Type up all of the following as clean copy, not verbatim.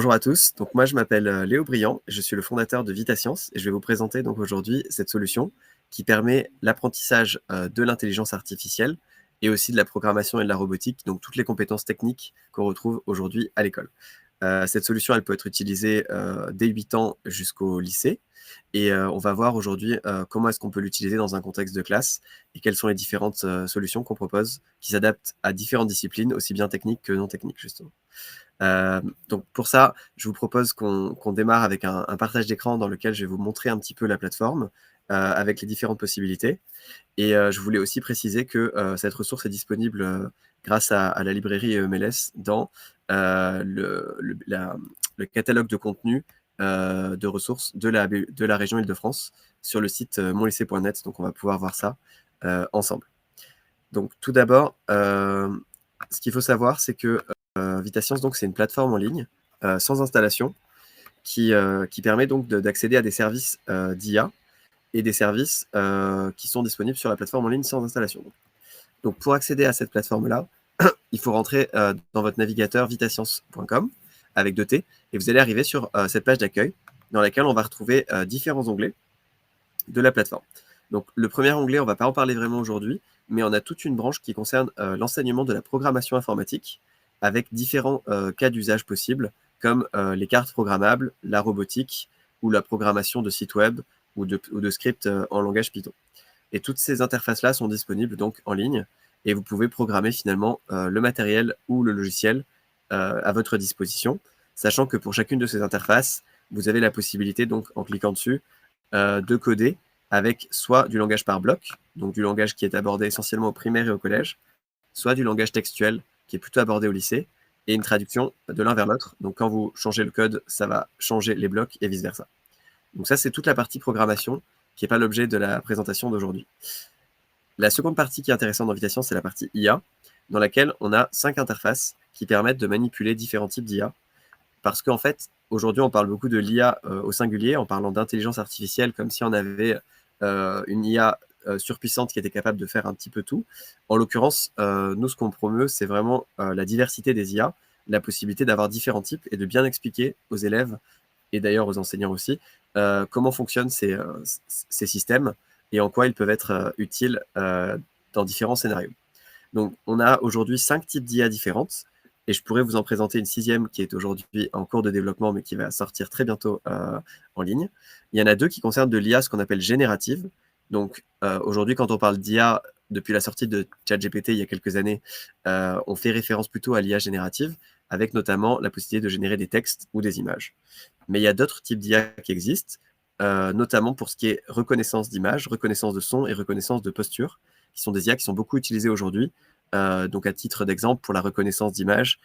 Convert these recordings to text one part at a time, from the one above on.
Bonjour à tous. Donc moi je m'appelle Léo Briand, je suis le fondateur de VitaScience et je vais vous présenter donc aujourd'hui cette solution qui permet l'apprentissage de l'intelligence artificielle et aussi de la programmation et de la robotique, donc toutes les compétences techniques qu'on retrouve aujourd'hui à l'école. Cette solution, elle peut être utilisée dès 8 ans jusqu'au lycée. Et on va voir aujourd'hui comment est-ce qu'on peut l'utiliser dans un contexte de classe et quelles sont les différentes solutions qu'on propose qui s'adaptent à différentes disciplines, aussi bien techniques que non techniques, justement. Donc pour ça, je vous propose qu'on démarre avec un partage d'écran dans lequel je vais vous montrer un petit peu la plateforme avec les différentes possibilités. Et je voulais aussi préciser que cette ressource est disponible grâce à la librairie MLS dans le catalogue de contenu de ressources de la région Île-de-France sur le site monlycée.net. Donc on va pouvoir voir ça ensemble. Donc tout d'abord, ce qu'il faut savoir, c'est que VitaScience, donc, c'est une plateforme en ligne sans installation qui permet donc d'accéder à des services d'IA et des services qui sont disponibles sur la plateforme en ligne sans installation. Donc, pour accéder à cette plateforme-là, il faut rentrer dans votre navigateur vitascience.com avec 2 T et vous allez arriver sur cette page d'accueil dans laquelle on va retrouver différents onglets de la plateforme. Donc, le premier onglet, on ne va pas en parler vraiment aujourd'hui, mais on a toute une branche qui concerne l'enseignement de la programmation informatique avec différents cas d'usage possibles, comme les cartes programmables, la robotique ou la programmation de sites web ou de scripts en langage Python. Et toutes ces interfaces-là sont disponibles donc en ligne et vous pouvez programmer finalement le matériel ou le logiciel à votre disposition, sachant que pour chacune de ces interfaces, vous avez la possibilité, donc en cliquant dessus, de coder avec soit du langage par bloc, donc du langage qui est abordé essentiellement au primaire et au collège, soit du langage textuel qui est plutôt abordé au lycée, et une traduction de l'un vers l'autre. Donc quand vous changez le code, ça va changer les blocs et vice-versa. Donc ça, c'est toute la partie programmation qui n'est pas l'objet de la présentation d'aujourd'hui. La seconde partie qui est intéressante dans VitaScience, c'est la partie IA, dans laquelle on a 5 interfaces qui permettent de manipuler différents types d'IA. Parce qu'en fait, aujourd'hui, on parle beaucoup de l'IA au singulier, en parlant d'intelligence artificielle, comme si on avait une IA surpuissante qui était capable de faire un petit peu tout. En l'occurrence, nous, ce qu'on promeut, c'est vraiment la diversité des IA, la possibilité d'avoir différents types et de bien expliquer aux élèves, et d'ailleurs aux enseignants aussi, comment fonctionnent ces systèmes et en quoi ils peuvent être utiles dans différents scénarios. Donc, on a aujourd'hui 5 types d'IA différentes, et je pourrais vous en présenter une 6e qui est aujourd'hui en cours de développement, mais qui va sortir très bientôt en ligne. Il y en a 2 qui concernent de l'IA, ce qu'on appelle générative. Donc, aujourd'hui, quand on parle d'IA, depuis la sortie de ChatGPT il y a quelques années, on fait référence plutôt à l'IA générative, avec notamment la possibilité de générer des textes ou des images. Mais il y a d'autres types d'IA qui existent, notamment pour ce qui est reconnaissance d'image, reconnaissance de son et reconnaissance de posture, qui sont des IA qui sont beaucoup utilisées aujourd'hui. Donc, à titre d'exemple, pour la reconnaissance d'image,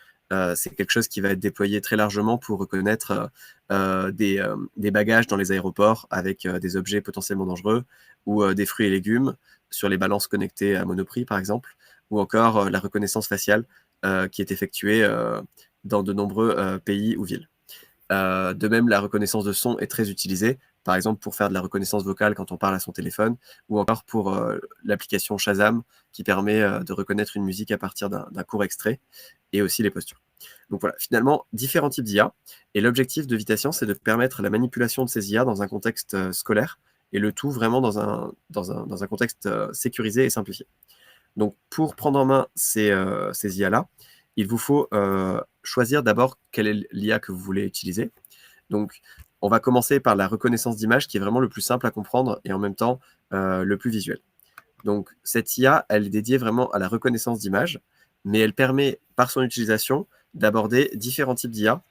c'est quelque chose qui va être déployé très largement pour reconnaître des bagages dans les aéroports avec des objets potentiellement dangereux ou des fruits et légumes sur les balances connectées à Monoprix, par exemple, ou encore la reconnaissance faciale qui est effectuée dans de nombreux pays ou villes. De même, la reconnaissance de son est très utilisée, par exemple pour faire de la reconnaissance vocale quand on parle à son téléphone, ou encore pour l'application Shazam qui permet de reconnaître une musique à partir d'un court extrait, et aussi les postures. Donc voilà, finalement, différents types d'IA, et l'objectif de VitaScience, c'est de permettre la manipulation de ces IA dans un contexte scolaire, et le tout vraiment dans un contexte sécurisé et simplifié. Donc pour prendre en main ces IA-là, il vous faut choisir d'abord quelle est l'IA que vous voulez utiliser. Donc, on va commencer par la reconnaissance d'image, qui est vraiment le plus simple à comprendre et en même temps le plus visuel. Donc, cette IA, elle est dédiée vraiment à la reconnaissance d'image, mais elle permet, par son utilisation, d'aborder différents types d'IA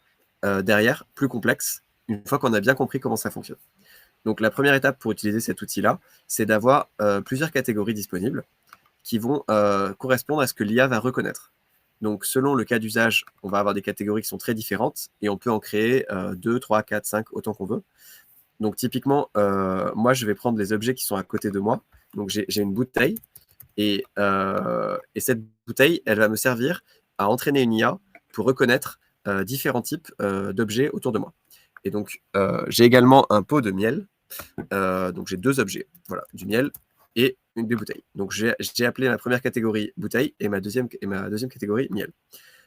derrière, plus complexes, une fois qu'on a bien compris comment ça fonctionne. Donc, la première étape pour utiliser cet outil-là, c'est d'avoir plusieurs catégories disponibles qui vont correspondre à ce que l'IA va reconnaître. Donc, selon le cas d'usage, on va avoir des catégories qui sont très différentes et on peut en créer 2, 3, 4, 5, autant qu'on veut. Donc, typiquement, moi, je vais prendre les objets qui sont à côté de moi. Donc, j'ai une bouteille et cette bouteille, elle va me servir à entraîner une IA pour reconnaître différents types d'objets autour de moi. Et donc, j'ai également un pot de miel. Donc, j'ai 2 objets, voilà, du miel et des bouteilles. Donc, j'ai appelé ma première catégorie bouteille et ma deuxième catégorie miel.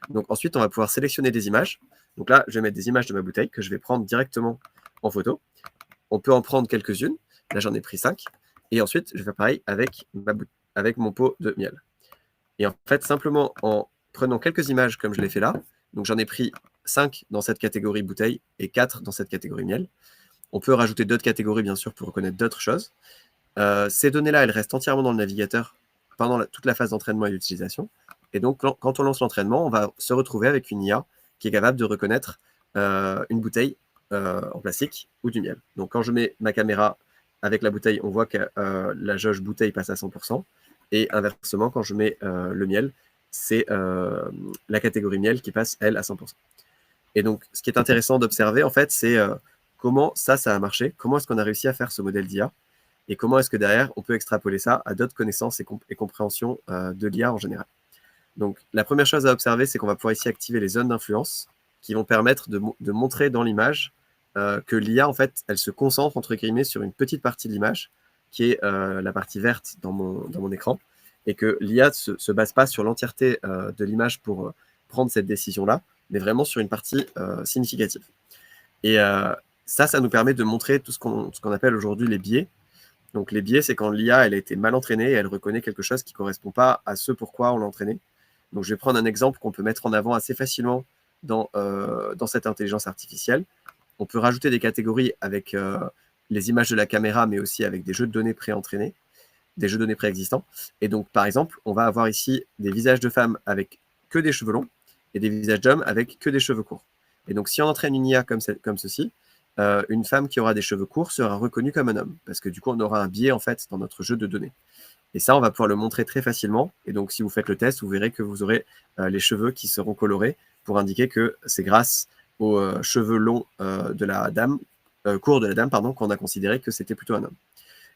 Donc ensuite, on va pouvoir sélectionner des images. Donc là, je vais mettre des images de ma bouteille que je vais prendre directement en photo. On peut en prendre quelques-unes. Là, j'en ai pris 5. Et ensuite, je vais faire pareil avec mon pot de miel. Et en fait, simplement en prenant quelques images comme je l'ai fait là, donc j'en ai pris 5 dans cette catégorie bouteille et 4 dans cette catégorie miel. On peut rajouter d'autres catégories, bien sûr, pour reconnaître d'autres choses. Ces données-là, elles restent entièrement dans le navigateur pendant toute la phase d'entraînement et d'utilisation. Et donc, quand on lance l'entraînement, on va se retrouver avec une IA qui est capable de reconnaître une bouteille en plastique ou du miel. Donc, quand je mets ma caméra avec la bouteille, on voit que la jauge bouteille passe à 100%. Et inversement, quand je mets le miel, c'est la catégorie miel qui passe, elle, à 100%. Et donc, ce qui est intéressant d'observer, en fait, c'est comment ça a marché, comment est-ce qu'on a réussi à faire ce modèle d'IA, et comment est-ce que derrière, on peut extrapoler ça à d'autres connaissances et compréhensions de l'IA en général. Donc, la première chose à observer, c'est qu'on va pouvoir ici activer les zones d'influence qui vont permettre de montrer dans l'image que l'IA, en fait, elle se concentre, entre guillemets, sur une petite partie de l'image, qui est la partie verte dans mon écran, et que l'IA ne se base pas sur l'entièreté de l'image pour prendre cette décision-là, mais vraiment sur une partie significative. Et ça nous permet de montrer tout ce qu'on appelle aujourd'hui les biais. Donc les biais, c'est quand l'IA elle a été mal entraînée et elle reconnaît quelque chose qui ne correspond pas à ce pourquoi on l'a entraînée. Donc je vais prendre un exemple qu'on peut mettre en avant assez facilement dans cette intelligence artificielle. On peut rajouter des catégories avec les images de la caméra, mais aussi avec des jeux de données pré-entraînés, des jeux de données préexistants. Et donc, par exemple, on va avoir ici des visages de femmes avec que des cheveux longs et des visages d'hommes avec que des cheveux courts. Et donc, si on entraîne une IA comme ceci, une femme qui aura des cheveux courts sera reconnue comme un homme, parce que du coup, on aura un biais en fait dans notre jeu de données. Et ça, on va pouvoir le montrer très facilement. Et donc, si vous faites le test, vous verrez que vous aurez les cheveux qui seront colorés pour indiquer que c'est grâce aux cheveux longs de la dame, courts de la dame, pardon, qu'on a considéré que c'était plutôt un homme.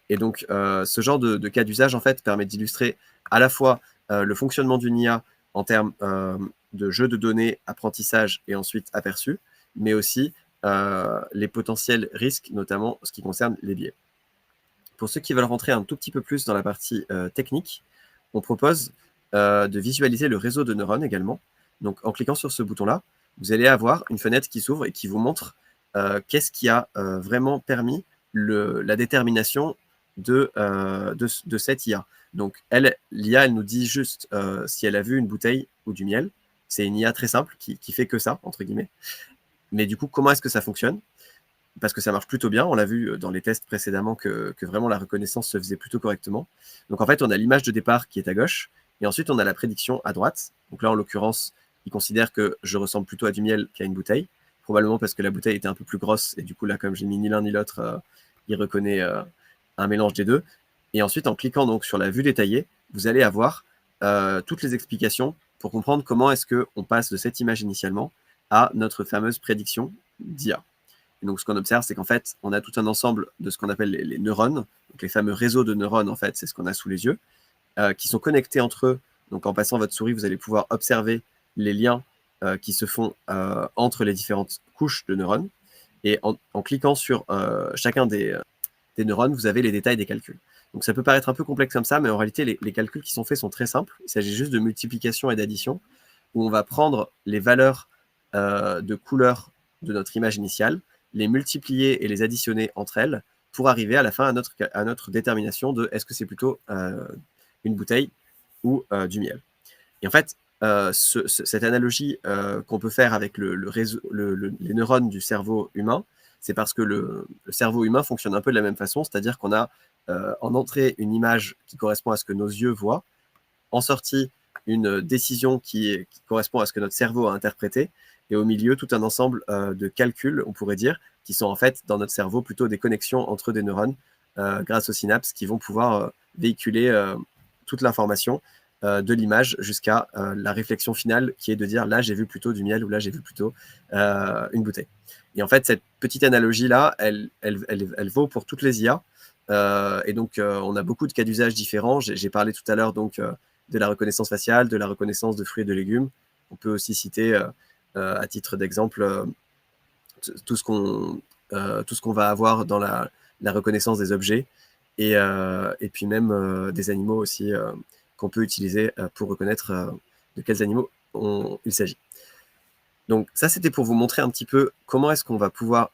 Et donc, ce genre de cas d'usage, en fait, permet d'illustrer à la fois le fonctionnement d'une IA en termes de jeu de données, apprentissage et ensuite aperçu, mais aussi les potentiels risques, notamment ce qui concerne les biais. Pour ceux qui veulent rentrer un tout petit peu plus dans la partie technique, on propose de visualiser le réseau de neurones également. Donc, en cliquant sur ce bouton-là, vous allez avoir une fenêtre qui s'ouvre et qui vous montre qu'est-ce qui a vraiment permis la détermination de cette IA. Donc, l'IA, elle nous dit juste si elle a vu une bouteille ou du miel. C'est une IA très simple qui fait que ça, entre guillemets. Mais du coup, comment est-ce que ça fonctionne? Parce que ça marche plutôt bien. On l'a vu dans les tests précédemment que vraiment la reconnaissance se faisait plutôt correctement. Donc en fait, on a l'image de départ qui est à gauche, et ensuite on a la prédiction à droite. Donc là, en l'occurrence, il considère que je ressemble plutôt à du miel qu'à une bouteille, probablement parce que la bouteille était un peu plus grosse, et du coup là, comme j'ai mis ni l'un ni l'autre, il reconnaît un mélange des deux. Et ensuite, en cliquant donc sur la vue détaillée, vous allez avoir toutes les explications pour comprendre comment est-ce qu'on passe de cette image initialement à notre fameuse prédiction d'IA. Et donc, ce qu'on observe, c'est qu'en fait, on a tout un ensemble de ce qu'on appelle les neurones, donc les fameux réseaux de neurones, en fait, c'est ce qu'on a sous les yeux, qui sont connectés entre eux. Donc, en passant votre souris, vous allez pouvoir observer les liens qui se font entre les différentes couches de neurones. Et en cliquant sur chacun des neurones, vous avez les détails des calculs. Donc, ça peut paraître un peu complexe comme ça, mais en réalité, les calculs qui sont faits sont très simples. Il s'agit juste de multiplication et d'addition, où on va prendre les valeurs de couleur de notre image initiale, les multiplier et les additionner entre elles pour arriver à la fin à notre détermination de est-ce que c'est plutôt une bouteille ou du miel. Et en fait, cette analogie qu'on peut faire avec les neurones du cerveau humain, c'est parce que le cerveau humain fonctionne un peu de la même façon, c'est-à-dire qu'on a en entrée une image qui correspond à ce que nos yeux voient, en sortie une décision qui correspond à ce que notre cerveau a interprété, et au milieu, tout un ensemble de calculs, on pourrait dire, qui sont en fait dans notre cerveau plutôt des connexions entre des neurones grâce aux synapses qui vont pouvoir véhiculer toute l'information de l'image jusqu'à la réflexion finale qui est de dire là j'ai vu plutôt du miel ou là j'ai vu plutôt une bouteille. Et en fait, cette petite analogie-là, elle vaut pour toutes les IA. Et donc, on a beaucoup de cas d'usage différents. J'ai parlé tout à l'heure donc de la reconnaissance faciale, de la reconnaissance de fruits et de légumes. On peut aussi citer à titre d'exemple tout ce qu'on va avoir dans la reconnaissance des objets et puis même des animaux aussi qu'on peut utiliser pour reconnaître de quels animaux il s'agit. Donc ça, c'était pour vous montrer un petit peu comment est-ce qu'on va pouvoir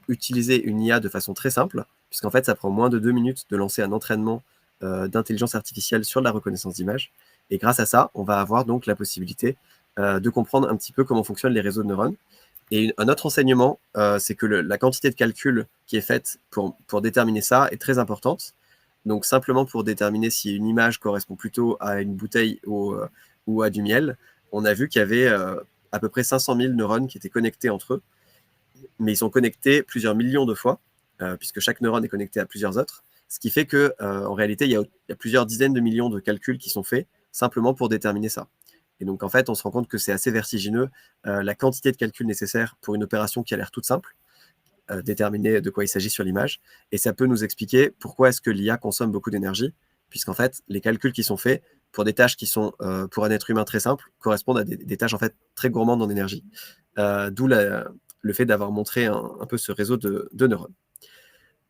utiliser une IA de façon très simple, puisqu'en fait, ça prend moins de 2 minutes de lancer un entraînement d'intelligence artificielle sur la reconnaissance d'image. Et grâce à ça, on va avoir donc la possibilité de comprendre un petit peu comment fonctionnent les réseaux de neurones. Et un autre enseignement, c'est que la quantité de calcul qui est faite pour déterminer ça est très importante. Donc simplement pour déterminer si une image correspond plutôt à une bouteille ou à du miel, on a vu qu'il y avait à peu près 500 000 neurones qui étaient connectés entre eux, mais ils sont connectés plusieurs millions de fois, puisque chaque neurone est connecté à plusieurs autres, ce qui fait que en réalité, il y a plusieurs dizaines de millions de calculs qui sont faits simplement pour déterminer ça. Et donc en fait, on se rend compte que c'est assez vertigineux la quantité de calculs nécessaires pour une opération qui a l'air toute simple, déterminer de quoi il s'agit sur l'image, et ça peut nous expliquer pourquoi est-ce que l'IA consomme beaucoup d'énergie, puisqu'en fait, les calculs qui sont faits pour des tâches qui sont, pour un être humain très simples, correspondent à des tâches en fait très gourmandes en énergie. D'où le fait d'avoir montré un peu ce réseau de neurones.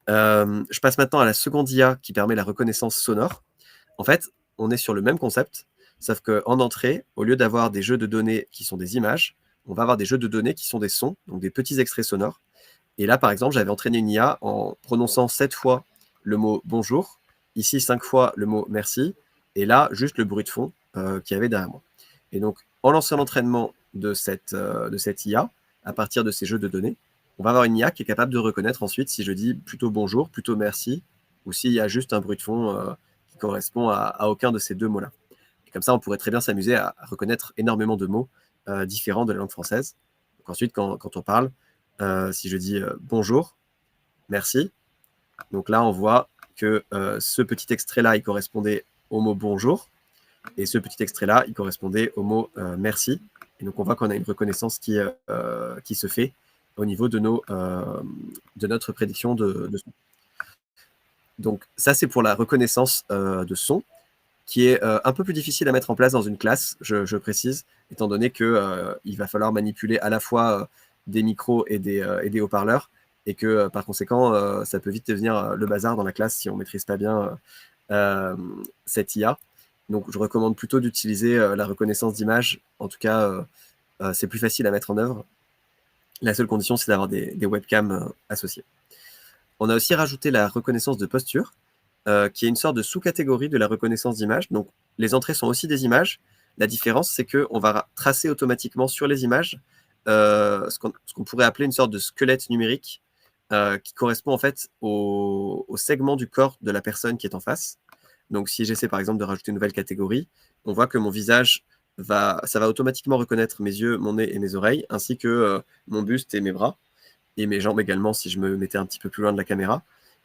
Je passe maintenant à la seconde IA qui permet la reconnaissance sonore. En fait, on est sur le même concept, sauf qu'en entrée, au lieu d'avoir des jeux de données qui sont des images, on va avoir des jeux de données qui sont des sons, donc des petits extraits sonores. Et là, par exemple, j'avais entraîné une IA en prononçant 7 fois le mot bonjour, ici 5 fois le mot merci, et là, juste le bruit de fond qu'il y avait derrière moi. Et donc, en lançant l'entraînement de cette IA, à partir de ces jeux de données, on va avoir une IA qui est capable de reconnaître ensuite si je dis plutôt bonjour, plutôt merci, ou s'il y a juste un bruit de fond qui correspond à aucun de ces deux mots-là. Et comme ça, on pourrait très bien s'amuser à reconnaître énormément de mots différents de la langue française. Donc ensuite, quand on parle, si je dis bonjour, merci, donc là, on voit que ce petit extrait-là, il correspondait au mot bonjour, et ce petit extrait-là, il correspondait au mot merci. Et donc, on voit qu'on a une reconnaissance qui se fait au niveau de notre prédiction de son. Donc, ça, c'est pour la reconnaissance de son, qui est un peu plus difficile à mettre en place dans une classe, je précise, étant donné qu'il va falloir manipuler à la fois des micros et des haut-parleurs, et que par conséquent, ça peut vite devenir le bazar dans la classe si on ne maîtrise pas bien cette IA. Donc je recommande plutôt d'utiliser la reconnaissance d'image. En tout cas, c'est plus facile à mettre en œuvre. La seule condition, c'est d'avoir des webcams associées. On a aussi rajouté la reconnaissance de posture, qui est une sorte de sous-catégorie de la reconnaissance d'image. Donc, les entrées sont aussi des images. La différence, c'est qu'on va tracer automatiquement sur les images ce qu'on pourrait appeler une sorte de squelette numérique qui correspond en fait au segment du corps de la personne qui est en face. Donc, si j'essaie par exemple de rajouter une nouvelle catégorie, on voit que mon visage ça va automatiquement reconnaître mes yeux, mon nez et mes oreilles, ainsi que mon buste et mes bras, et mes jambes également si je me mettais un petit peu plus loin de la caméra.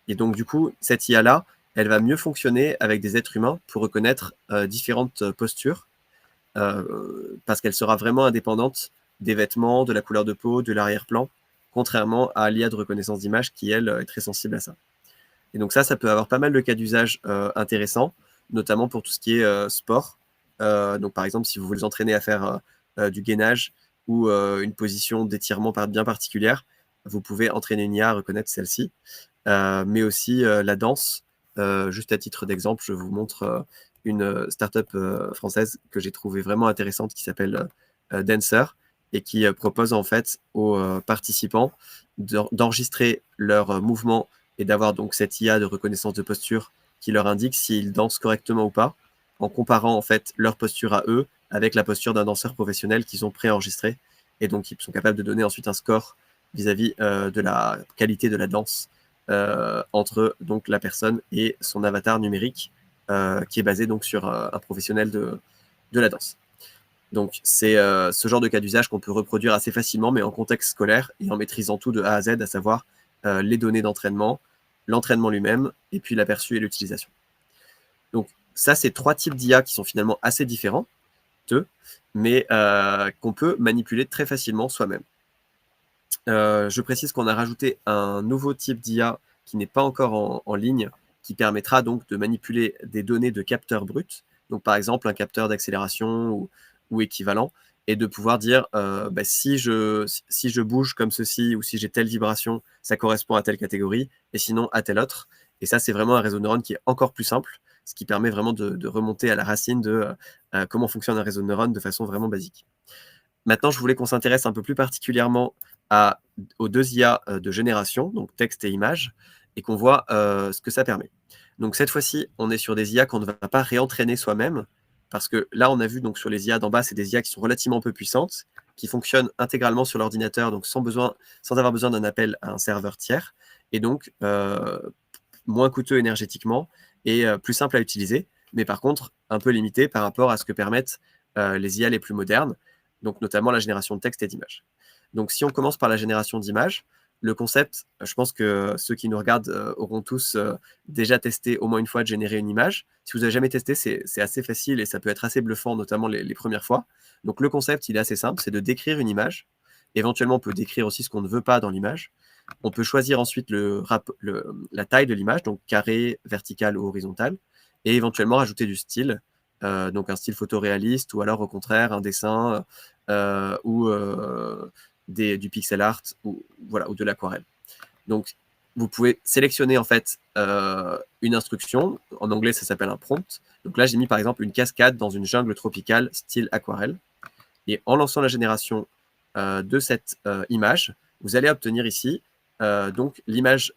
Et donc, du coup, cette IA-là, elle va mieux fonctionner avec des êtres humains pour reconnaître différentes postures, parce qu'elle sera vraiment indépendante des vêtements, de la couleur de peau, de l'arrière-plan, contrairement à l'IA de reconnaissance d'image qui, elle, est très sensible à ça. Et donc ça peut avoir pas mal de cas d'usage intéressants, notamment pour tout ce qui est sport. Donc par exemple, si vous voulez vous entraîner à faire du gainage ou une position d'étirement bien particulière, vous pouvez entraîner une IA à reconnaître celle-ci. Mais aussi la danse. Juste à titre d'exemple, je vous montre une startup française que j'ai trouvée vraiment intéressante qui s'appelle Dancer et qui propose en fait aux participants d'enregistrer leurs mouvements et d'avoir donc cette IA de reconnaissance de posture qui leur indique s'ils dansent correctement ou pas, en comparant en fait leur posture à eux avec la posture d'un danseur professionnel qu'ils ont préenregistré. Et donc, ils sont capables de donner ensuite un score vis-à-vis de la qualité de la danse entre donc la personne et son avatar numérique qui est basé donc sur un professionnel de la danse. Donc c'est ce genre de cas d'usage qu'on peut reproduire assez facilement, mais en contexte scolaire et en maîtrisant tout de A à Z, à savoir les données d'entraînement, l'entraînement lui-même, et puis l'aperçu et l'utilisation. Donc ça, c'est 3 types d'IA qui sont finalement assez différents, mais qu'on peut manipuler très facilement soi-même. Je précise qu'on a rajouté un nouveau type d'IA qui n'est pas encore en ligne, qui permettra donc de manipuler des données de capteurs bruts, donc par exemple un capteur d'accélération ou équivalent, et de pouvoir dire si je bouge comme ceci ou si j'ai telle vibration, ça correspond à telle catégorie, et sinon à telle autre. Et ça, c'est vraiment un réseau de neurones qui est encore plus simple. ce qui permet vraiment de remonter à la racine de comment fonctionne un réseau de neurones de façon vraiment basique. Maintenant, je voulais qu'on s'intéresse un peu plus particulièrement aux deux IA de génération, donc texte et image, et qu'on voit ce que ça permet. Donc cette fois-ci, on est sur des IA qu'on ne va pas réentraîner soi-même, parce que là, on a vu donc sur les IA d'en bas, c'est des IA qui sont relativement peu puissantes, qui fonctionnent intégralement sur l'ordinateur, donc sans avoir besoin d'un appel à un serveur tiers, et donc moins coûteux énergétiquement et plus simple à utiliser, mais par contre un peu limité par rapport à ce que permettent les IA les plus modernes, donc notamment la génération de texte et d'images. Donc si on commence par la génération d'images, le concept, je pense que ceux qui nous regardent auront tous déjà testé au moins une fois de générer une image. Si vous n'avez jamais testé, c'est assez facile et ça peut être assez bluffant, notamment les premières fois. Donc le concept, il est assez simple, c'est de décrire une image. Éventuellement, on peut décrire aussi ce qu'on ne veut pas dans l'image. On peut choisir ensuite la taille de l'image, donc carré, vertical ou horizontal, et éventuellement rajouter du style, donc un style photoréaliste, ou alors au contraire un dessin ou du pixel art ou de l'aquarelle. Donc vous pouvez sélectionner en fait une instruction. En anglais, ça s'appelle un prompt. Donc là, j'ai mis par exemple une cascade dans une jungle tropicale style aquarelle. Et en lançant la génération de cette image, vous allez obtenir ici donc l'image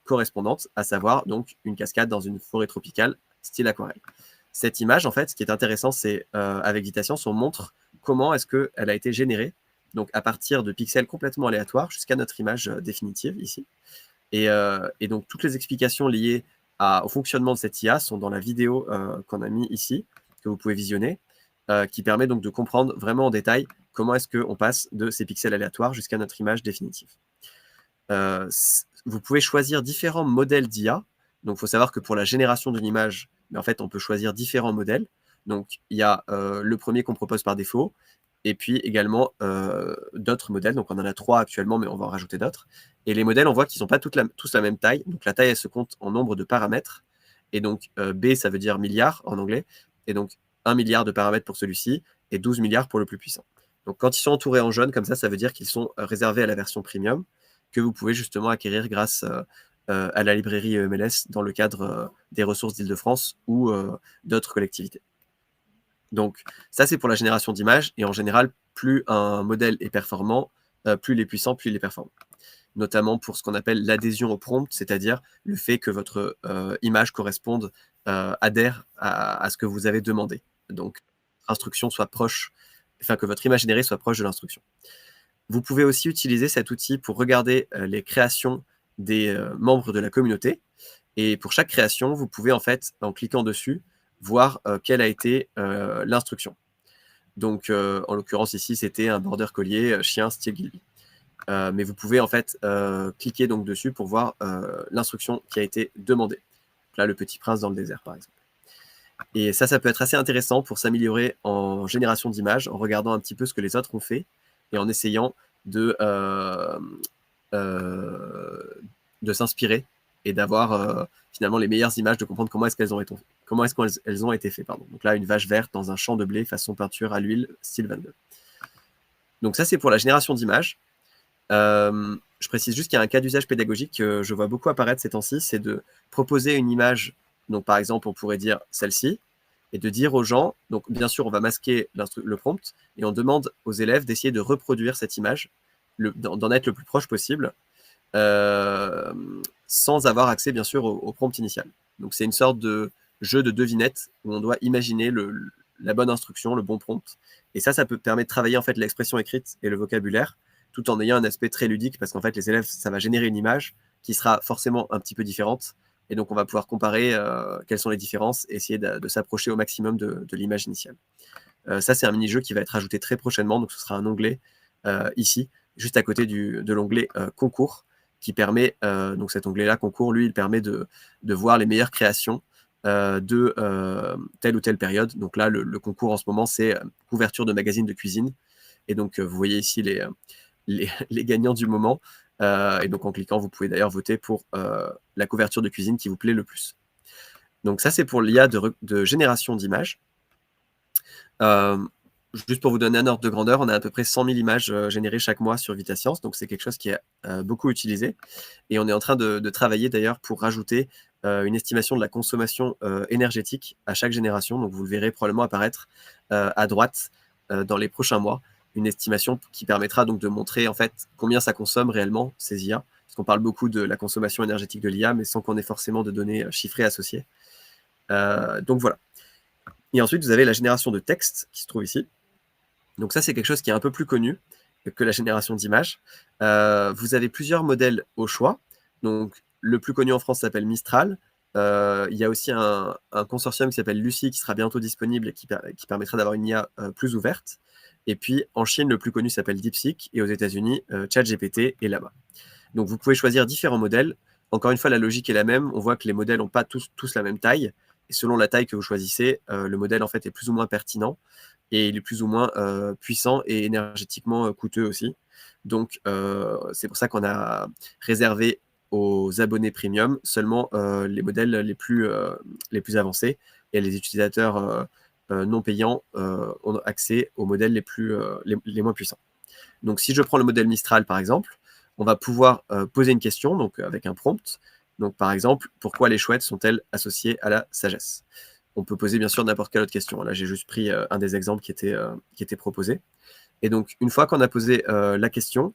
correspondante, à savoir donc une cascade dans une forêt tropicale style aquarelle. Cette image, en fait, ce qui est intéressant, c'est avec DataScience, on montre comment est-ce qu'elle a été générée, donc à partir de pixels complètement aléatoires jusqu'à notre image définitive ici. Et donc toutes les explications liées au fonctionnement de cette IA sont dans la vidéo qu'on a mis ici, que vous pouvez visionner, qui permet donc de comprendre vraiment en détail comment est-ce qu'on passe de ces pixels aléatoires jusqu'à notre image définitive. Vous pouvez choisir différents modèles d'IA. Donc, il faut savoir que pour la génération d'une image, en fait, on peut choisir différents modèles. Donc, il y a le premier qu'on propose par défaut, et puis également d'autres modèles. Donc, on en a 3 actuellement, mais on va en rajouter d'autres. Et les modèles, on voit qu'ils ne sont pas tous la même taille. Donc, la taille, elle se compte en nombre de paramètres. Et donc, B, ça veut dire milliard en anglais. Et donc, 1 milliard de paramètres pour celui-ci et 12 milliards pour le plus puissant. Donc, quand ils sont entourés en jaune, comme ça veut dire qu'ils sont réservés à la version premium, que vous pouvez justement acquérir grâce à la librairie EMLS dans le cadre des ressources d'Île-de-France ou d'autres collectivités. Donc ça, c'est pour la génération d'images, et en général, plus un modèle est performant, plus il est puissant, plus il est performant. Notamment pour ce qu'on appelle l'adhésion au prompt, c'est-à-dire le fait que votre image corresponde, adhère à ce que vous avez demandé. Donc, l'instruction soit proche, enfin que votre image générée soit proche de l'instruction. Vous pouvez aussi utiliser cet outil pour regarder les créations des membres de la communauté. Et pour chaque création, vous pouvez en fait, en cliquant dessus, voir quelle a été l'instruction. Donc, en l'occurrence ici, c'était un border collier chien style Gilby. Mais vous pouvez en fait cliquer donc dessus pour voir l'instruction qui a été demandée. Donc là, le petit prince dans le désert, par exemple. Et ça peut être assez intéressant pour s'améliorer en génération d'images, en regardant un petit peu ce que les autres ont fait et en essayant de s'inspirer et d'avoir finalement les meilleures images, de comprendre comment est-ce qu'elles ont été faites. Pardon. Donc là, une vache verte dans un champ de blé façon peinture à l'huile, style Van Gogh. Donc ça, c'est pour la génération d'images. Je précise juste qu'il y a un cas d'usage pédagogique que je vois beaucoup apparaître ces temps-ci, c'est de proposer une image. Donc par exemple, on pourrait dire celle-ci, et de dire aux gens, donc bien sûr, on va masquer le prompt, et on demande aux élèves d'essayer de reproduire cette image, d'en être le plus proche possible, sans avoir accès bien sûr au prompt initial. Donc c'est une sorte de jeu de devinette où on doit imaginer la bonne instruction, le bon prompt. Et ça peut permettre de travailler en fait l'expression écrite et le vocabulaire, tout en ayant un aspect très ludique, parce qu'en fait les élèves, ça va générer une image qui sera forcément un petit peu différente. Et donc on va pouvoir comparer quelles sont les différences et essayer de s'approcher au maximum de l'image initiale. Ça, c'est un mini-jeu qui va être ajouté très prochainement, donc ce sera un onglet ici, juste à côté de l'onglet concours, qui permet, donc cet onglet-là, concours, lui, il permet de voir les meilleures créations de telle ou telle période. Donc là, le concours en ce moment, c'est couverture de magazines de cuisine. Et donc, vous voyez ici les gagnants du moment. Et donc, en cliquant, vous pouvez d'ailleurs voter pour la couverture de cuisine qui vous plaît le plus. Donc ça, c'est pour l'IA de génération d'images. juste pour vous donner un ordre de grandeur, on a à peu près 100 000 images générées chaque mois sur VitaScience, donc c'est quelque chose qui est beaucoup utilisé. Et on est en train de travailler d'ailleurs pour rajouter une estimation de la consommation énergétique à chaque génération. Donc vous le verrez probablement apparaître à droite dans les prochains mois, une estimation qui permettra donc de montrer en fait combien ça consomme réellement ces IA. Parce qu'on parle beaucoup de la consommation énergétique de l'IA, mais sans qu'on ait forcément de données chiffrées associées. Donc voilà. Et ensuite, vous avez la génération de texte qui se trouve ici. Donc ça, c'est quelque chose qui est un peu plus connu que la génération d'images. Vous avez plusieurs modèles au choix. Donc le plus connu en France s'appelle Mistral. Il y a aussi un consortium qui s'appelle Lucy qui sera bientôt disponible et qui permettra d'avoir une IA plus ouverte. Et puis en Chine, le plus connu s'appelle DeepSeek et aux États-Unis, ChatGPT et Llama. Donc vous pouvez choisir différents modèles. Encore une fois, la logique est la même. On voit que les modèles n'ont pas tous la même taille. Et selon la taille que vous choisissez, le modèle en fait est plus ou moins pertinent et il est plus ou moins puissant et énergétiquement coûteux aussi. Donc c'est pour ça qu'on a réservé aux abonnés premium seulement les modèles les plus avancés et les utilisateurs non payants ont accès aux modèles les moins puissants. Donc si je prends le modèle Mistral par exemple, on va pouvoir poser une question donc avec un prompt. Donc par exemple, pourquoi les chouettes sont-elles associées à la sagesse? On peut poser bien sûr n'importe quelle autre question. Là, j'ai juste pris un des exemples qui était proposé. Et donc, une fois qu'on a posé la question,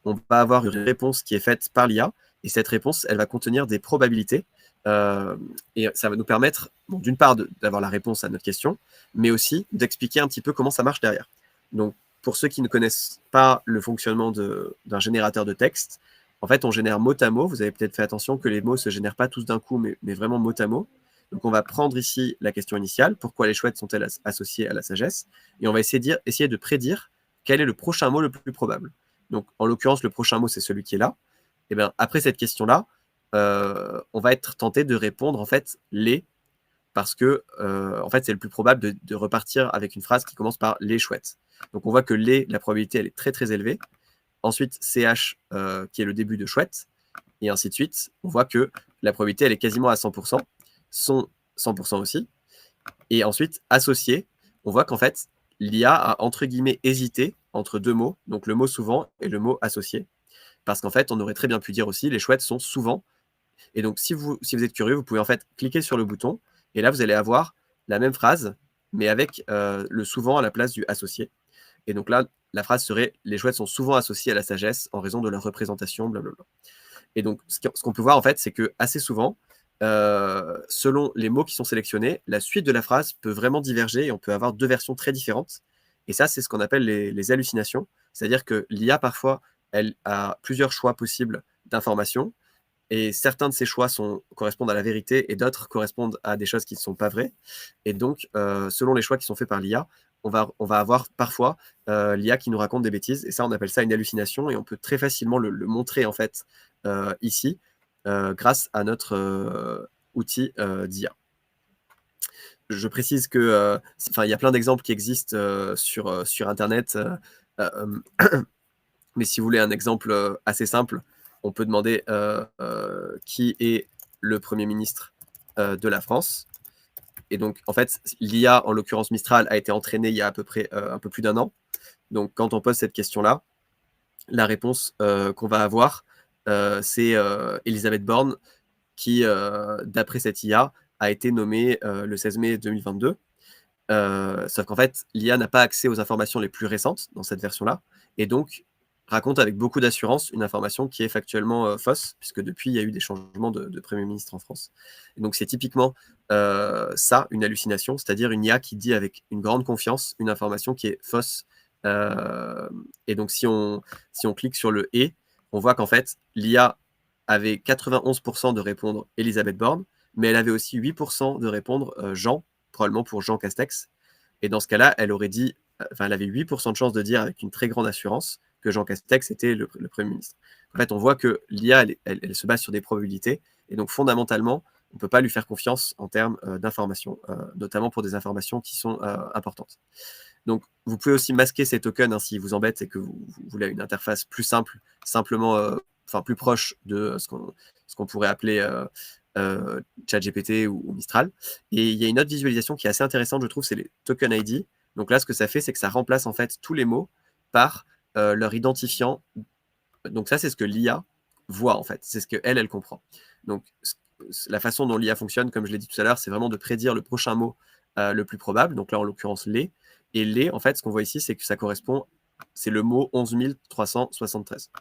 on va avoir une réponse qui est faite par l'IA. Et cette réponse, elle va contenir des probabilités. Et ça va nous permettre, bon, d'une part, d'avoir la réponse à notre question, mais aussi d'expliquer un petit peu comment ça marche derrière. Donc, pour ceux qui ne connaissent pas le fonctionnement d'un générateur de texte, en fait, on génère mot à mot. Vous avez peut-être fait attention que les mots ne se génèrent pas tous d'un coup, mais vraiment mot à mot. Donc, on va prendre ici la question initiale, pourquoi les chouettes sont-elles associées à la sagesse? Et on va essayer de prédire quel est le prochain mot le plus probable. Donc, en l'occurrence, le prochain mot, c'est celui qui est là. Et bien, après cette question-là, on va être tenté de répondre, en fait, les, parce que, en fait, c'est le plus probable de repartir avec une phrase qui commence par les chouettes. Donc, on voit que les, la probabilité, elle est très, très élevée. Ensuite, CH, qui est le début de chouette, et ainsi de suite. On voit que la probabilité, elle est quasiment à 100%, sont 100% aussi. Et ensuite, associé, on voit qu'en fait, l'IA a entre guillemets hésité entre deux mots, donc le mot souvent et le mot associé. Parce qu'en fait, on aurait très bien pu dire aussi, les chouettes sont souvent. Et donc, si vous êtes curieux, vous pouvez en fait cliquer sur le bouton, et là, vous allez avoir la même phrase, mais avec le souvent à la place du associé. Et donc là, la phrase serait, les chouettes sont souvent associées à la sagesse en raison de leur représentation, blablabla. Et donc, ce qu'on peut voir, en fait, c'est que assez souvent, selon les mots qui sont sélectionnés, la suite de la phrase peut vraiment diverger et on peut avoir deux versions très différentes. Et ça, c'est ce qu'on appelle les hallucinations. C'est-à-dire que l'IA, parfois, elle a plusieurs choix possibles d'informations et certains de ces choix correspondent à la vérité et d'autres correspondent à des choses qui ne sont pas vraies. Et donc, selon les choix qui sont faits par l'IA, on va avoir parfois l'IA qui nous raconte des bêtises. Et ça, on appelle ça une hallucination. Et on peut très facilement le montrer, en fait, ici, grâce à notre outil d'IA. Je précise que, il y a plein d'exemples qui existent sur Internet. Mais si vous voulez un exemple assez simple, on peut demander qui est le Premier ministre de la France. Et donc, en fait, l'IA, en l'occurrence Mistral, a été entraînée il y a à peu près un peu plus d'un an. Donc, quand on pose cette question-là, la réponse qu'on va avoir, c'est Elisabeth Borne, qui, d'après cette IA, a été nommée le 16 mai 2022. Sauf qu'en fait, l'IA n'a pas accès aux informations les plus récentes dans cette version-là, et donc raconte avec beaucoup d'assurance une information qui est factuellement fausse, puisque depuis, il y a eu des changements de Premier ministre en France. Et donc c'est typiquement ça, une hallucination, c'est-à-dire une IA qui dit avec une grande confiance une information qui est fausse. Et donc si on clique sur le « et », on voit qu'en fait, l'IA avait 91% de répondre Elisabeth Borne, mais elle avait aussi 8% de répondre Jean, probablement pour Jean Castex. Et dans ce cas-là, elle avait 8% de chance de dire avec une très grande assurance que Jean Castex était le Premier ministre. En fait, on voit que l'IA, elle se base sur des probabilités, et donc fondamentalement, on ne peut pas lui faire confiance en termes d'informations, notamment pour des informations qui sont importantes. Donc, vous pouvez aussi masquer ces tokens hein, s'ils vous embêtent et que vous voulez une interface plus simple, simplement, plus proche de ce qu'on pourrait appeler ChatGPT ou Mistral. Et il y a une autre visualisation qui est assez intéressante, je trouve, c'est les token ID. Donc là, ce que ça fait, c'est que ça remplace en fait tous les mots par leur identifiant. Donc ça, c'est ce que l'IA voit en fait, c'est ce qu'elle, elle comprend. Donc la façon dont l'IA fonctionne, comme je l'ai dit tout à l'heure, c'est vraiment de prédire le prochain mot le plus probable. Donc là, en l'occurrence, les. Et les, en fait, ce qu'on voit ici, c'est que ça correspond, c'est le mot 11 373.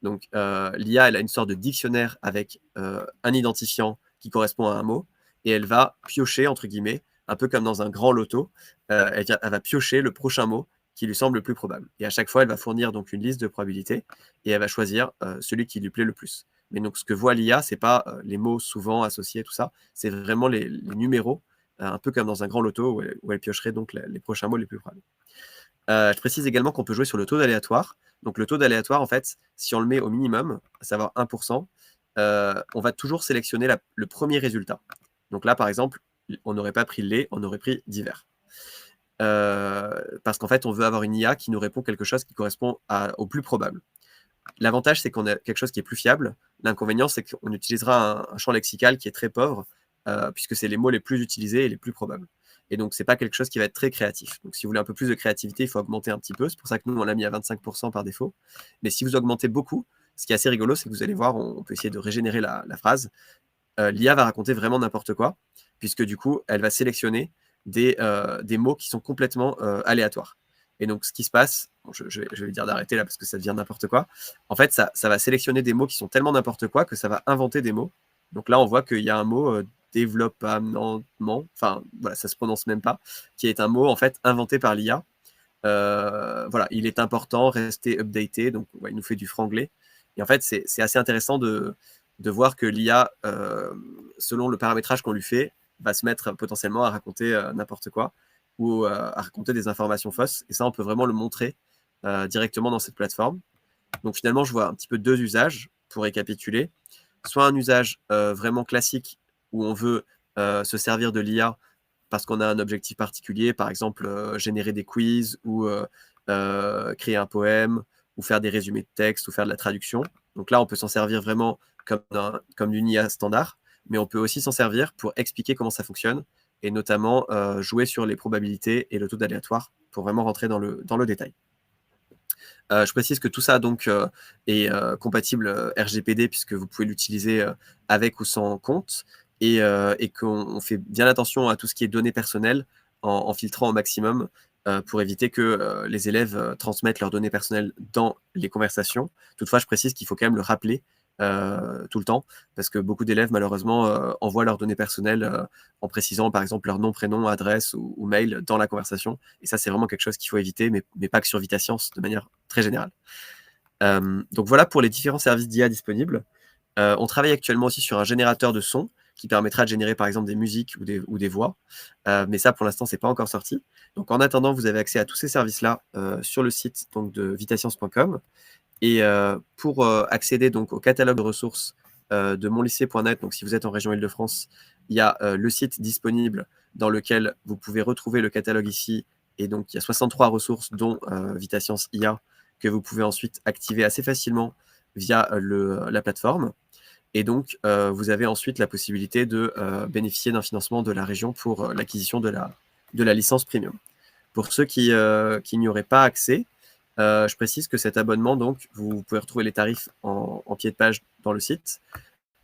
Donc l'IA, elle a une sorte de dictionnaire avec un identifiant qui correspond à un mot, et elle va piocher, entre guillemets, un peu comme dans un grand loto, elle va piocher le prochain mot qui lui semble le plus probable. Et à chaque fois, elle va fournir donc une liste de probabilités, et elle va choisir celui qui lui plaît le plus. Mais donc ce que voit l'IA, c'est pas les mots souvent associés, tout ça, c'est vraiment les numéros, un peu comme dans un grand loto où elle piocherait donc les prochains mots les plus probables. Je précise également qu'on peut jouer sur le taux d'aléatoire. Donc le taux d'aléatoire, en fait, si on le met au minimum, à savoir 1%, on va toujours sélectionner le premier résultat. Donc là, par exemple, on n'aurait pas pris les, on aurait pris divers. Parce qu'en fait, on veut avoir une IA qui nous répond quelque chose qui correspond au plus probable. L'avantage, c'est qu'on a quelque chose qui est plus fiable. L'inconvénient, c'est qu'on utilisera un champ lexical qui est très pauvre, puisque c'est les mots les plus utilisés et les plus probables. Et donc, c'est pas quelque chose qui va être très créatif. Donc, si vous voulez un peu plus de créativité, il faut augmenter un petit peu. C'est pour ça que nous, on l'a mis à 25% par défaut. Mais si vous augmentez beaucoup, ce qui est assez rigolo, c'est que vous allez voir, on peut essayer de régénérer la phrase. L'IA va raconter vraiment n'importe quoi, puisque du coup, elle va sélectionner des mots qui sont complètement aléatoires. Et donc, ce qui se passe, bon, je vais lui dire d'arrêter là parce que ça devient n'importe quoi. En fait, ça va sélectionner des mots qui sont tellement n'importe quoi que ça va inventer des mots. Donc là, on voit qu'il y a un mot développement, enfin, voilà, ça se prononce même pas, qui est un mot en fait inventé par l'IA. Voilà, il est important, rester updaté, donc ouais, il nous fait du franglais. Et en fait, c'est assez intéressant de voir que l'IA, selon le paramétrage qu'on lui fait, va se mettre potentiellement à raconter n'importe quoi ou à raconter des informations fausses. Et ça, on peut vraiment le montrer directement dans cette plateforme. Donc finalement, je vois un petit peu deux usages pour récapituler. Soit un usage vraiment classique où on veut se servir de l'IA parce qu'on a un objectif particulier, par exemple générer des quiz ou créer un poème ou faire des résumés de texte ou faire de la traduction. Donc là, on peut s'en servir vraiment comme d'une IA standard, mais on peut aussi s'en servir pour expliquer comment ça fonctionne et notamment jouer sur les probabilités et le taux d'aléatoire pour vraiment rentrer dans le détail. Je précise que tout ça donc est compatible RGPD puisque vous pouvez l'utiliser avec ou sans compte et qu'on fait bien attention à tout ce qui est données personnelles en filtrant au maximum pour éviter que les élèves transmettent leurs données personnelles dans les conversations. Toutefois, je précise qu'il faut quand même le rappeler tout le temps, parce que beaucoup d'élèves, malheureusement, envoient leurs données personnelles en précisant, par exemple, leur nom, prénom, adresse ou mail dans la conversation. Et ça, c'est vraiment quelque chose qu'il faut éviter, mais pas que sur VitaScience, de manière très générale. Donc voilà pour les différents services d'IA disponibles. On travaille actuellement aussi sur un générateur de son qui permettra de générer par exemple des musiques ou des voix. Mais ça, pour l'instant, c'est pas encore sorti. Donc en attendant, vous avez accès à tous ces services-là sur le site donc, de vitascience.com. Et pour accéder donc au catalogue de ressources de monlycée.net, donc si vous êtes en région Île-de-France, il y a le site disponible dans lequel vous pouvez retrouver le catalogue ici. Et donc il y a 63 ressources, dont VitaScience IA, que vous pouvez ensuite activer assez facilement via la plateforme. Et donc, vous avez ensuite la possibilité de bénéficier d'un financement de la région pour l'acquisition de la licence premium. Pour ceux qui n'y auraient pas accès, je précise que cet abonnement, donc, vous pouvez retrouver les tarifs en pied de page dans le site.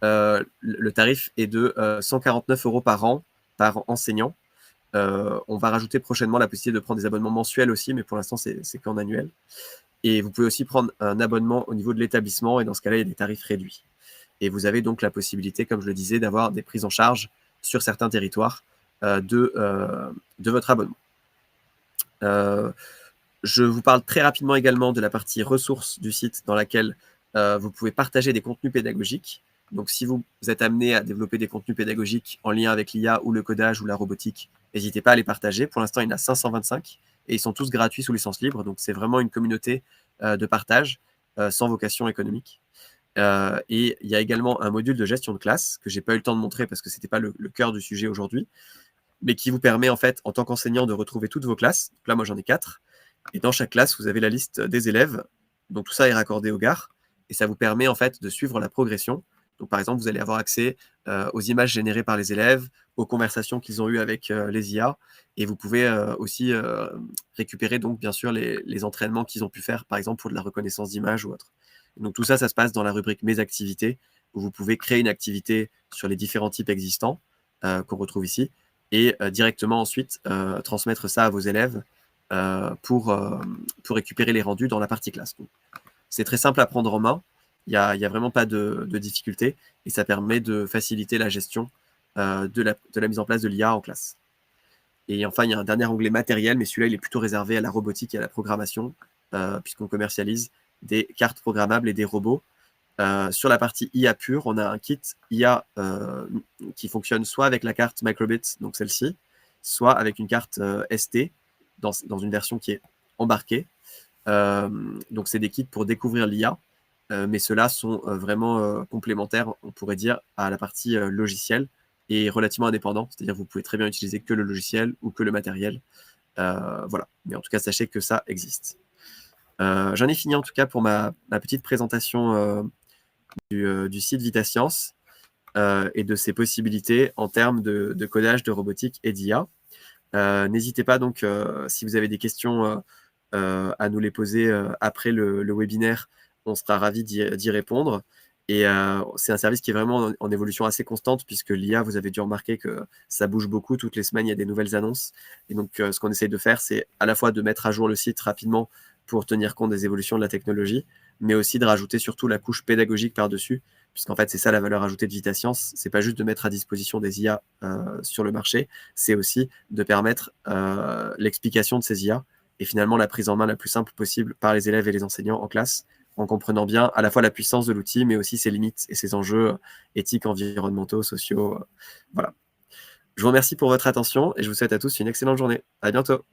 Le tarif est de 149 € par an par enseignant. On va rajouter prochainement la possibilité de prendre des abonnements mensuels aussi, mais pour l'instant, c'est qu'en annuel. Et vous pouvez aussi prendre un abonnement au niveau de l'établissement, et dans ce cas-là, il y a des tarifs réduits. Et vous avez donc la possibilité, comme je le disais, d'avoir des prises en charge sur certains territoires de votre abonnement. Je vous parle très rapidement également de la partie ressources du site dans laquelle vous pouvez partager des contenus pédagogiques. Donc, si vous êtes amené à développer des contenus pédagogiques en lien avec l'IA ou le codage ou la robotique, n'hésitez pas à les partager. Pour l'instant, il y en a 525 et ils sont tous gratuits sous licence libre. Donc, c'est vraiment une communauté de partage sans vocation économique. Et il y a également un module de gestion de classe que je n'ai pas eu le temps de montrer parce que ce n'était pas le cœur du sujet aujourd'hui, mais qui vous permet en fait, en tant qu'enseignant, de retrouver toutes vos classes. Donc là, moi, j'en ai 4. Et dans chaque classe, vous avez la liste des élèves. Donc tout ça est raccordé au GAR. Et ça vous permet en fait de suivre la progression. Donc par exemple, vous allez avoir accès aux images générées par les élèves. aux conversations qu'ils ont eues avec les IA. Et vous pouvez aussi récupérer donc bien sûr les entraînements qu'ils ont pu faire, par exemple pour de la reconnaissance d'image ou autre. Donc tout ça, ça se passe dans la rubrique Mes activités, où vous pouvez créer une activité sur les différents types existants qu'on retrouve ici, et directement ensuite transmettre ça à vos élèves pour récupérer les rendus dans la partie classe. C'est très simple à prendre en main, il n'y a vraiment pas de difficulté, et ça permet de faciliter la gestion de la mise en place de l'IA en classe. Et enfin, il y a un dernier onglet matériel, mais celui-là, il est plutôt réservé à la robotique et à la programmation, puisqu'on commercialise des cartes programmables et des robots. Sur la partie IA pure, on a un kit IA qui fonctionne soit avec la carte Microbit, donc celle-ci, soit avec une carte ST, dans une version qui est embarquée. Donc, c'est des kits pour découvrir l'IA, mais ceux-là sont vraiment complémentaires, on pourrait dire, à la partie logicielle, et relativement indépendant, c'est-à-dire que vous pouvez très bien utiliser que le logiciel ou que le matériel. Voilà, mais en tout cas, sachez que ça existe. J'en ai fini en tout cas pour ma petite présentation du site VitaScience et de ses possibilités en termes de codage, de robotique et d'IA. N'hésitez pas donc, si vous avez des questions, à nous les poser après le webinaire. On sera ravis d'y répondre. Et c'est un service qui est vraiment en évolution assez constante, puisque l'IA, vous avez dû remarquer que ça bouge beaucoup. Toutes les semaines, il y a des nouvelles annonces. Et donc, ce qu'on essaye de faire, c'est à la fois de mettre à jour le site rapidement pour tenir compte des évolutions de la technologie, mais aussi de rajouter surtout la couche pédagogique par-dessus, puisqu'en fait, c'est ça la valeur ajoutée de VitaScience. C'est pas juste de mettre à disposition des IA sur le marché, c'est aussi de permettre l'explication de ces IA et finalement la prise en main la plus simple possible par les élèves et les enseignants en classe, en comprenant bien à la fois la puissance de l'outil, mais aussi ses limites et ses enjeux éthiques, environnementaux, sociaux. Voilà. Je vous remercie pour votre attention et je vous souhaite à tous une excellente journée. À bientôt.